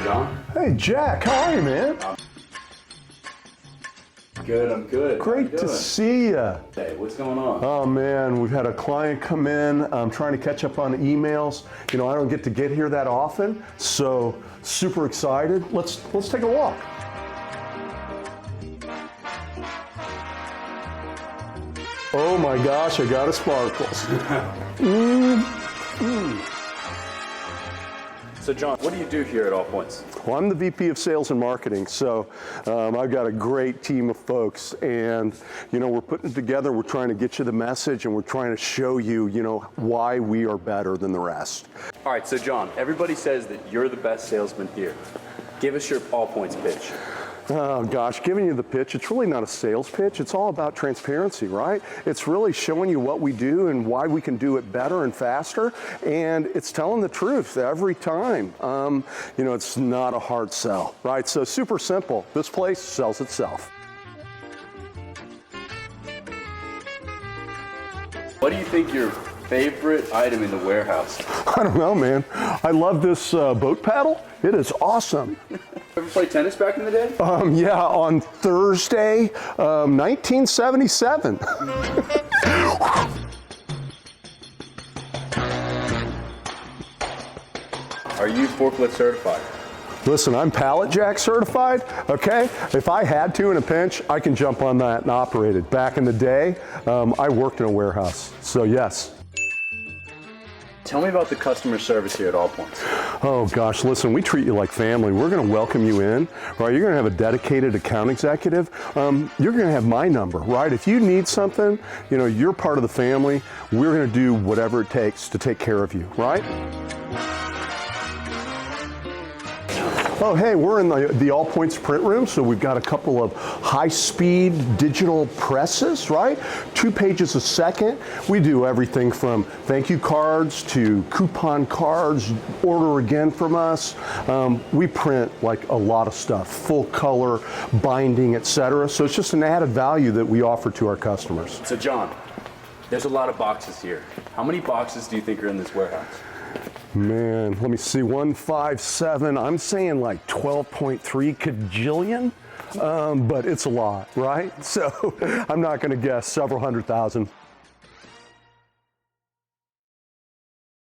John. Hey, Jack, how are you, man? Good, I'm good. Great to see you. Hey, what's going on? Oh, man, we've had a client come in. I'm trying to catch up on emails. You know, I don't get to get here that often, so super excited. Let's take a walk. Oh my gosh, I got a sparkles. So John, what do you do here at All Points? Well, I'm the VP of Sales and Marketing, so I've got a great team of folks, and you know, we're putting it together, we're trying to get you the message, and we're trying to show you, you know, why we are better than the rest. All right, so John, everybody says that you're the best salesman here. Give us your All Points pitch. Oh gosh, giving you the pitch, it's really not a sales pitch. It's all about transparency, right? It's really showing you what we do and why we can do it better and faster. And it's telling the truth every time. You know, it's not a hard sell, right? So super simple. This place sells itself. What do you think your favorite item in the warehouse? I don't know, man. I love this boat paddle. It is awesome. Ever play tennis back in the day? Yeah, on Thursday, 1977. Are you forklift certified? Listen, I'm pallet jack certified, okay? If I had to in a pinch, I can jump on that and operate it. Back in the day, I worked in a warehouse, so yes. Tell me about the customer service here at All Points. Oh gosh, listen, we treat you like family. We're gonna welcome you in, right? You're gonna have a dedicated account executive. You're gonna have my number, right? If you need something, you know, you're part of the family. We're gonna do whatever it takes to take care of you, right? Oh, hey, we're in the All Points print room, so we've got a couple of high-speed digital presses, right? 2 pages a second. We do everything from thank you cards to coupon cards, order again from us. We print like a lot of stuff, full color, binding, etc. So it's just an added value that we offer to our customers. So John, there's a lot of boxes here. How many boxes do you think are in this warehouse? Man, let me see, 157, I'm saying like 12.3 kajillion, but it's a lot, right? So I'm not gonna guess, several 100,000.